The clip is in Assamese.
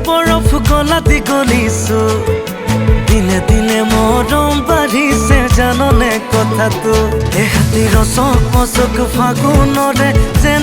বৰফ গলাতি গলিছো দিনে দিনে মৰম বাঢ়িছে জাননে কথাটো এহাতি ৰচক ফাগুনৰে যেন